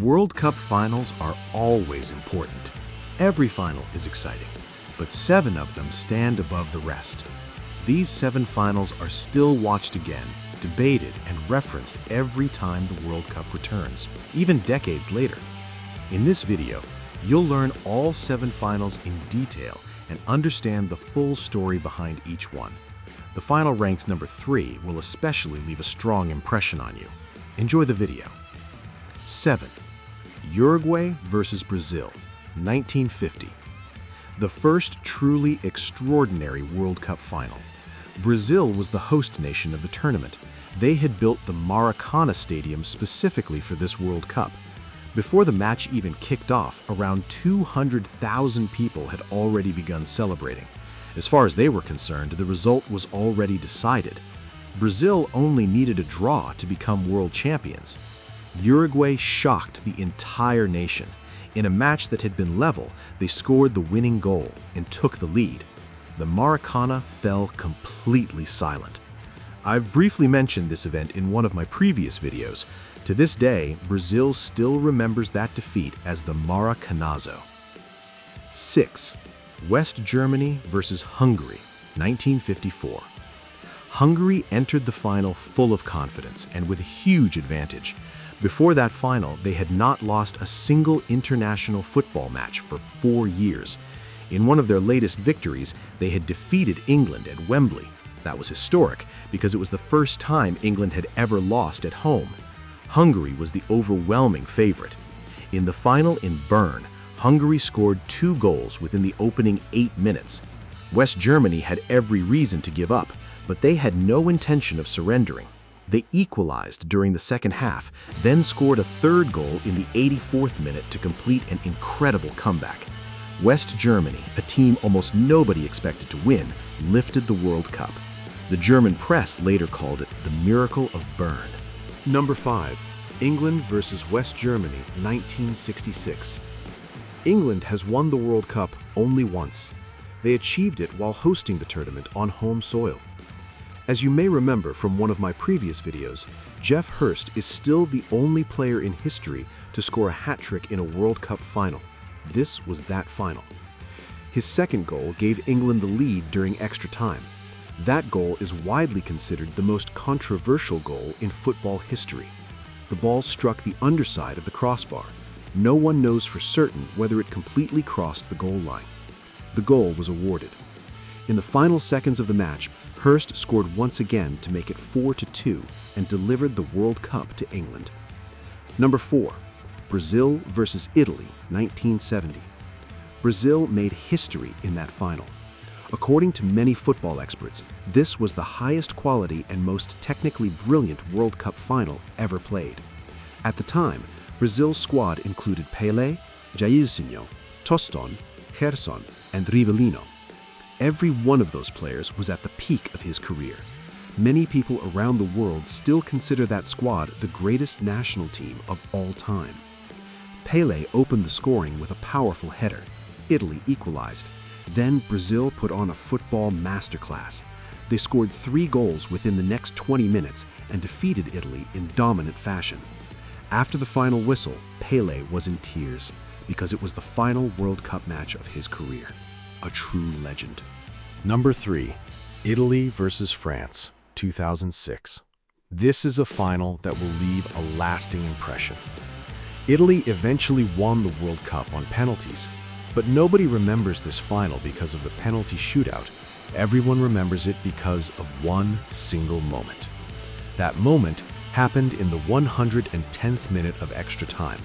World Cup finals are always important. Every final is exciting, but 7 of them stand above the rest. These 7 finals are still watched again, debated, and referenced every time the World Cup returns, even decades later. In this video, you'll learn all 7 finals in detail and understand the full story behind each one. The final ranked number 3 will especially leave a strong impression on you. Enjoy the video. 7. Uruguay versus Brazil, 1950. The first truly extraordinary World Cup final. Brazil was the host nation of the tournament. They had built the Maracanazo stadium specifically for this World Cup. Before the match even kicked off, around 200,000 people had already begun celebrating. As far as they were concerned, the result was already decided. Brazil only needed a draw to become world champions. Uruguay shocked the entire nation. In a match that had been level, they scored the winning goal and took the lead. The Maracana fell completely silent. I've briefly mentioned this event in one of my previous videos. To this day, Brazil still remembers that defeat as the Maracanazo. 6. West Germany versus Hungary, 1954. Hungary entered the final full of confidence and with a huge advantage. Before that final, they had not lost a single international football match for 4 years. In one of their latest victories, they had defeated England at Wembley. That was historic because it was the first time England had ever lost at home. Hungary was the overwhelming favorite. In the final in Bern, Hungary scored 2 goals within the opening 8 minutes. West Germany had every reason to give up, but they had no intention of surrendering. They equalized during the second half, then scored a 3rd goal in the 84th minute to complete an incredible comeback. West Germany, a team almost nobody expected to win, lifted the World Cup. The German press later called it the Miracle of Bern. Number 5. England versus West Germany, 1966. England has won the World Cup only once. They achieved it while hosting the tournament on home soil. As you may remember from one of my previous videos, Geoff Hurst is still the only player in history to score a hat-trick in a World Cup final. This was that final. His 2nd goal gave England the lead during extra time. That goal is widely considered the most controversial goal in football history. The ball struck the underside of the crossbar. No one knows for certain whether it completely crossed the goal line. The goal was awarded. In the final seconds of the match, Hurst scored once again to make it 4-2 and delivered the World Cup to England. Number 4. Brazil versus Italy, 1970. Brazil made history in that final. According to many football experts, this was the highest quality and most technically brilliant World Cup final ever played. At the time, Brazil's squad included Pelé, Jairzinho, Tostão, Gerson, and Rivellino. Every one of those players was at the peak of his career. Many people around the world still consider that squad the greatest national team of all time. Pelé opened the scoring with a powerful header. Italy equalized. Then Brazil put on a football masterclass. They scored 3 goals within the next 20 minutes and defeated Italy in dominant fashion. After the final whistle, Pelé was in tears because it was the final World Cup match of his career. A true legend. Number 3. Italy versus France, 2006. This is a final that will leave a lasting impression. Italy eventually won the World Cup on penalties, but nobody remembers this final because of the penalty shootout. Everyone remembers it because of one single moment. That moment happened in the 110th minute of extra time.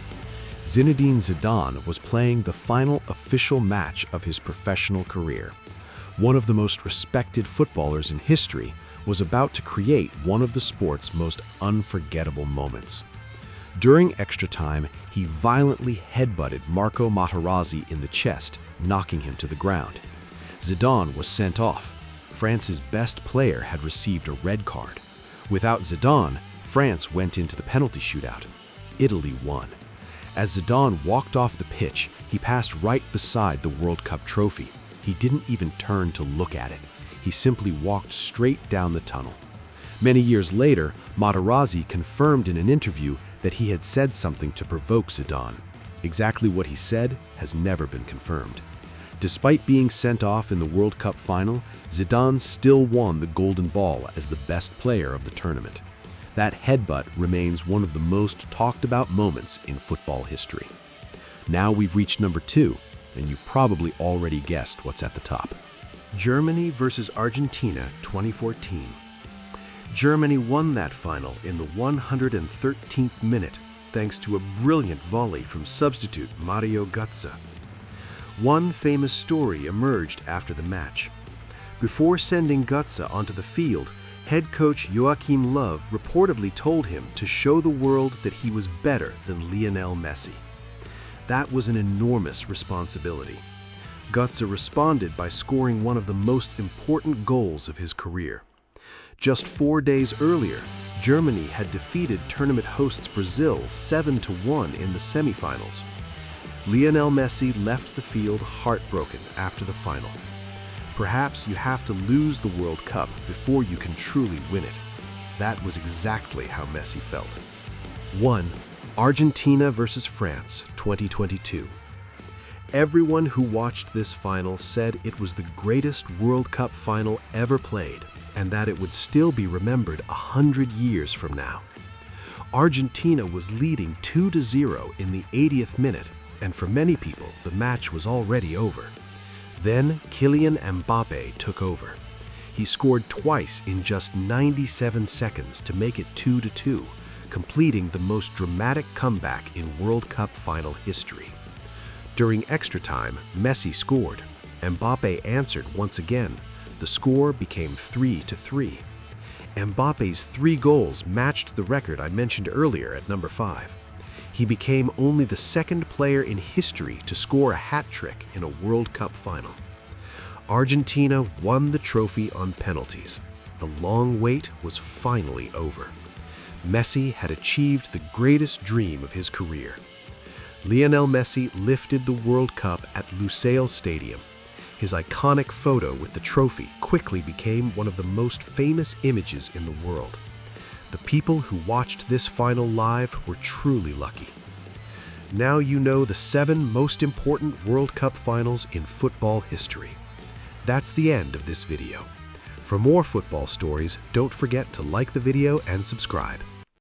Zinedine Zidane was playing the final official match of his professional career. One of the most respected footballers in history was about to create one of the sport's most unforgettable moments. During extra time, he violently headbutted Marco Materazzi in the chest, knocking him to the ground. Zidane was sent off. France's best player had received a red card. Without Zidane, France went into the penalty shootout. Italy won. As Zidane walked off the pitch, he passed right beside the World Cup trophy. He didn't even turn to look at it. He simply walked straight down the tunnel. Many years later, Materazzi confirmed in an interview that he had said something to provoke Zidane. Exactly what he said has never been confirmed. Despite being sent off in the World Cup final, Zidane still won the Golden Ball as the best player of the tournament. That headbutt remains one of the most talked about moments in football history. Now we've reached number 2, and you've probably already guessed what's at the top. Germany versus Argentina 2014. Germany won that final in the 113th minute thanks to a brilliant volley from substitute Mario Götze. One famous story emerged after the match. Before sending Götze onto the field, head coach Joachim Löw reportedly told him to show the world that he was better than Lionel Messi. That was an enormous responsibility. Götze responded by scoring one of the most important goals of his career. Just 4 days earlier, Germany had defeated tournament hosts Brazil 7-1 in the semifinals. Lionel Messi left the field heartbroken after the final. Perhaps you have to lose the World Cup before you can truly win it. That was exactly how Messi felt. 1. Argentina versus France 2022. Everyone who watched this final said it was the greatest World Cup final ever played, and that it would still be remembered 100 years from now. Argentina was leading 2-0 in the 80th minute, and for many people, the match was already over. Then Kylian Mbappé took over. He scored twice in just 97 seconds to make it 2-2, completing the most dramatic comeback in World Cup final history. During extra time, Messi scored. Mbappé answered once again. The score became 3-3. Mbappé's 3 goals matched the record I mentioned earlier at number 5. He became only the second player in history to score a hat trick in a World Cup final. Argentina won the trophy on penalties. The long wait was finally over. Messi had achieved the greatest dream of his career. Lionel Messi lifted the World Cup at Lusail Stadium. His iconic photo with the trophy quickly became one of the most famous images in the world. The people who watched this final live were truly lucky. Now you know the 7 most important World Cup finals in football history. That's the end of this video. For more football stories, don't forget to like the video and subscribe.